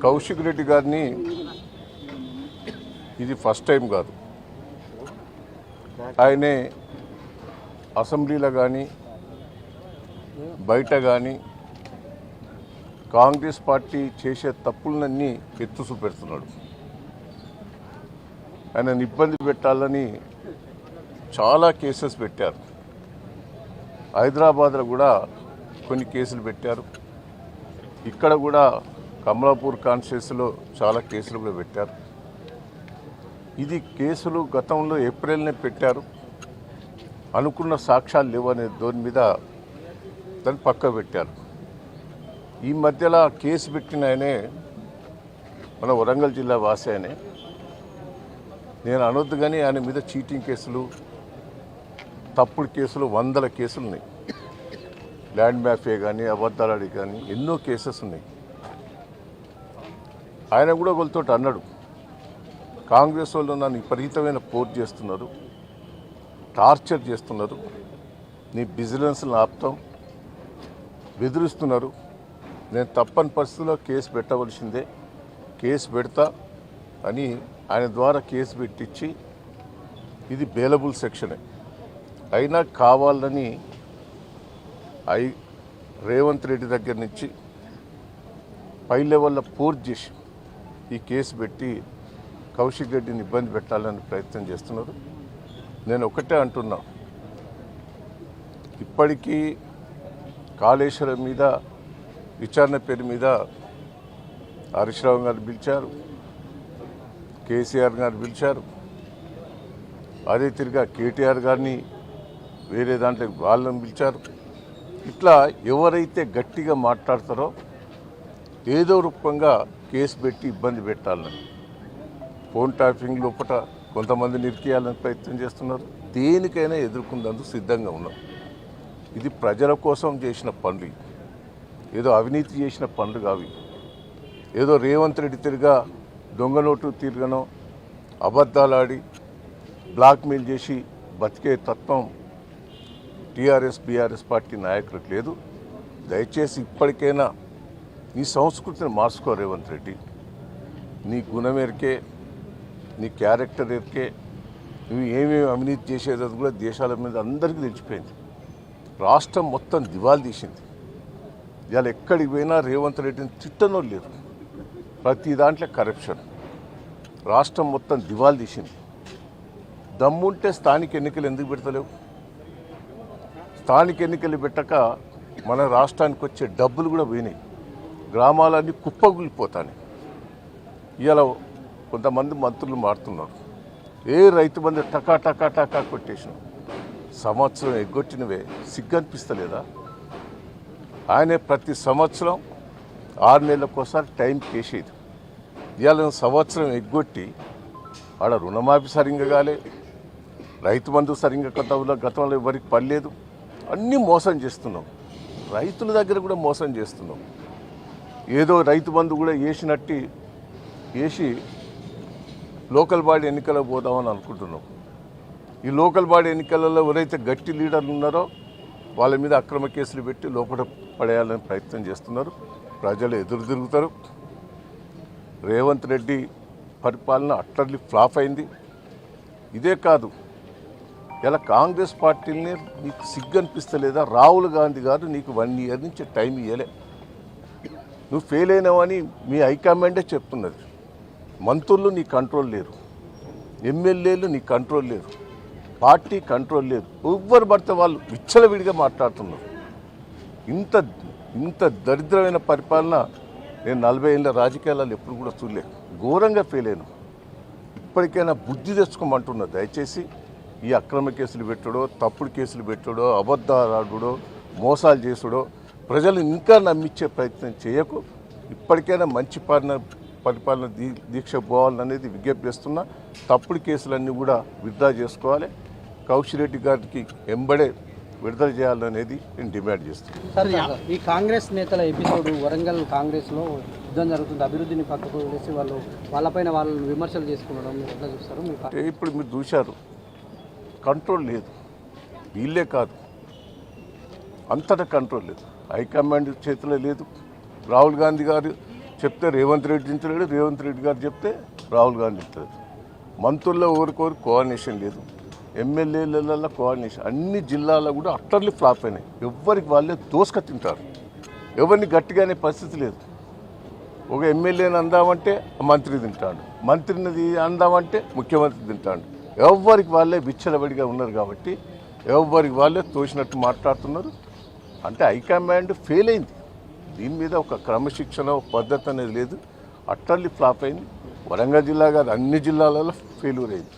కౌశిక్ రెడ్డి గారిని ఇది first time కాదు. ఆయనే అసెంబ్లీలో కానీ బయట కానీ కాంగ్రెస్ పార్టీ చేసే తప్పులన్నీ ఎత్తు చూపెడుతున్నాడు. ఆయనను ఇబ్బంది పెట్టాలని చాలా కేసెస్ పెట్టారు. హైదరాబాద్లో కూడా కొన్ని కేసులు పెట్టారు. ఇక్కడ కూడా కమలాపూర్ కాన్స్టిట్యూన్సీలో చాలా కేసులు కూడా పెట్టారు. ఇది కేసులు గతంలో ఏప్రిల్నే పెట్టారు. అనుకున్న సాక్ష్యాలు లేవనే దాని మీద దాన్ని పక్క పెట్టారు. ఈ మధ్యలో కేసు పెట్టిన ఆయనే మన వరంగల్ జిల్లా వాసి ఆయనే. నేను అనొద్దు కానీ ఆయన మీద చీటింగ్ కేసులు, తప్పుడు కేసులు, వందల కేసులు ఉన్నాయి. ల్యాండ్ మాఫియా కానీ, అబద్ధాలాడి కానీ ఎన్నో కేసెస్ ఉన్నాయి. ఆయన కూడా ఒకరితో అన్నాడు, కాంగ్రెస్ వాళ్ళు నన్ను విపరీతమైన పోర్ట్ చేస్తున్నారు, టార్చర్ చేస్తున్నారు, నీ బిజినెస్లను ఆపుతాం, బెదిరిస్తున్నారు, నేను తప్పని పరిస్థితుల్లో కేసు పెట్టవలసిందే, కేసు పెడతా అని ఆయన ద్వారా కేసు పెట్టించి ఇది బెయిలబుల్ సెక్షనే అయినా కావాలని రేవంత్ రెడ్డి దగ్గర నుంచి పై లెవెల్లో పోర్ట్ చేసి ఈ కేసు పెట్టి కౌశిక్ రెడ్డిని ఇబ్బంది పెట్టాలని ప్రయత్నం చేస్తున్నారు. నేను ఒకటే అంటున్నా, ఇప్పటికీ కాళేశ్వరం మీద విచారణ పేరు మీద హరీష్ రావు గారు పిలిచారు, కేసీఆర్ గారు పిలిచారు, అదే తిరిగా కేటీఆర్ గారిని వేరే దాంట్లో వాళ్ళని పిలిచారు. ఇట్లా ఎవరైతే గట్టిగా మాట్లాడతారో ఏదో రూపంగా కేసు పెట్టి ఇబ్బంది పెట్టాలని, ఫోన్ ట్యాపింగ్ లోపల కొంతమంది నిరికేయాలని ప్రయత్నం చేస్తున్నారు. దేనికైనా ఎదుర్కొందుకు సిద్ధంగా ఉన్నాం. ఇది ప్రజల కోసం చేసిన పనులు, ఏదో అవినీతి చేసిన పనులు కావి. ఏదో రేవంత్ రెడ్డి తిరిగా దొంగ నోటు తిరగనో అబద్ధాలాడి బ్లాక్మెయిల్ చేసి బతికే తత్వం టీఆర్ఎస్ బీఆర్ఎస్ పార్టీ నాయకులకు లేదు. దయచేసి ఇప్పటికైనా నీ సంస్కృతిని మార్చుకో రేవంత్ రెడ్డి. నీ గుణం ఎరికే, నీ క్యారెక్టర్ ఎరికే, నువ్వు ఏమేమి అవినీతి చేసేది కూడా దేశాల మీద అందరికీ తెలిసిపోయింది. రాష్ట్రం మొత్తం దివాలు తీసింది. ఇవాళ ఎక్కడికి పోయినా రేవంత్ రెడ్డిని తిట్టనో లేదు. ప్రతి దాంట్లో కరప్షన్. రాష్ట్రం మొత్తం దివాలు తీసింది. దమ్ముంటే స్థానిక ఎన్నికలు ఎందుకు పెడతలేవు? స్థానిక ఎన్నికలు పెట్టక మన రాష్ట్రానికి వచ్చే డబ్బులు కూడా పోయినాయి. గ్రామాలన్నీ కుప్పగులిపోతాయి. ఇవాళ కొంతమంది మంత్రులు మారుతున్నారు. ఏ రైతు బంధు టకా టకా టకా కొట్టేసినాం. సంవత్సరం ఎగ్గొట్టినవే సిగ్గనిపిస్తలేదా? ఆయనే ప్రతి సంవత్సరం 6 నెలలకోసారి టైం కేసేది. ఇవాళ సంవత్సరం ఎగ్గొట్టి ఆడ రుణమాఫీ సరిగ్గా కాలే, రైతు బంధు సరిగ్గా గతంలో ఎవరికి పడలేదు. అన్నీ మోసం చేస్తున్నాం. రైతుల దగ్గర కూడా మోసం చేస్తున్నాం. ఏదో రైతు బంధు కూడా వేసినట్టు వేసి లోకల్ బాడీ ఎన్నికలకు పోదామని అనుకుంటున్నాం. ఈ లోకల్ బాడీ ఎన్నికలలో ఎవరైతే గట్టి లీడర్లు ఉన్నారో వాళ్ళ మీద అక్రమ కేసులు పెట్టి లోపల పడేయాలని ప్రయత్నం చేస్తున్నారు. ప్రజలు ఎదురు తిరుగుతారు. రేవంత్ రెడ్డి పరిపాలన అట్టర్లీ ఫ్లాప్ అయింది. ఇదే కాదు, ఇలా కాంగ్రెస్ పార్టీని నీకు సిగ్గనిపిస్తలేదా? రాహుల్ గాంధీ గారు నీకు 1 ఇయర్ నుంచి టైం ఇవ్వలే. నువ్వు ఫెయిల్ అయినావని మీ హైకమాండే చెప్తున్నది. మంత్రులు నీ కంట్రోల్ లేరు, ఎమ్మెల్యేలు నీ కంట్రోల్ లేరు, పార్టీ కంట్రోల్ లేదు. ఎవ్వరు పడితే వాళ్ళు విచ్చలవిడిగా మాట్లాడుతున్నారు. ఇంత దరిద్రమైన పరిపాలన నేను 40 ఏళ్ళ రాజకీయాలలో ఎప్పుడు కూడా చూడలేదు. ఘోరంగా ఫెయిల్ అయినా. ఇప్పటికైనా బుద్ధి తెచ్చుకోమంటున్నా. దయచేసి ఈ అక్రమ కేసులు పెట్టడో, తప్పుడు కేసులు పెట్టడో, అబద్ధాలాడో, మోసాలు చేసుడో ప్రజలు ఇంకా నమ్మించే ప్రయత్నం చేయకు. ఇప్పటికైనా మంచి పరిపాలన దీక్ష పోవాలనేది విజ్ఞప్తి చేస్తున్నా. తప్పుడు కేసులన్నీ కూడా విత్డ్రా చేసుకోవాలి. కౌశిక్ రెడ్డి గారికి ఎంబడే విడుదల చేయాలనేది నేను డిమాండ్ చేస్తున్నాను. సార్, ఈ కాంగ్రెస్ నేతల ఎపిసోడ్ వరంగల్ కాంగ్రెస్లో యుద్ధం జరుగుతుంది. అభివృద్ధిని పక్కకు వేసి వాళ్ళపైన వాళ్ళు విమర్శలు చేసుకునడం ఎట్లా చూస్తారు? ఇప్పుడు మీరు చూశారు, కంట్రోల్ లేదు. వీళ్ళే కాదు, అంతటా కంట్రోల్ లేదు. హైకమాండ్ చేతిలో లేదు. రాహుల్ గాంధీ గారు చెప్తే రేవంత్ రెడ్డి దించలేడు, రేవంత్ రెడ్డి గారు చెప్తే రాహుల్ గాంధీ దించలేదు. మంత్రుల్లో ఒకరికొకరు కోఆర్డినేషన్ లేదు, ఎమ్మెల్యేలలో కోఆర్డినేషన్, అన్ని జిల్లాల్లో కూడా అట్టర్లీ ఫ్లాప్ అయినాయి. ఎవరికి వాళ్ళే దోసుక తింటారు, ఎవరిని గట్టిగానే పరిస్థితి లేదు. ఒక ఎమ్మెల్యేని అందామంటే మంత్రి తింటాడు, మంత్రిని అందామంటే ముఖ్యమంత్రి తింటాడు. ఎవరికి వాళ్ళే విచ్చలబడిగా ఉన్నారు కాబట్టి ఎవరికి వాళ్ళే తోసినట్టు మాట్లాడుతున్నారు. అంటే హైకమాండ్ ఫెయిల్ అయింది. దీని మీద ఒక క్రమశిక్షణ, ఒక పద్ధతి అనేది లేదు. అట్టర్లీ ఫ్లాప్ అయింది. వరంగల్ జిల్లా కాదు, అన్ని జిల్లాలలో ఫెయిల్యూర్ అయింది.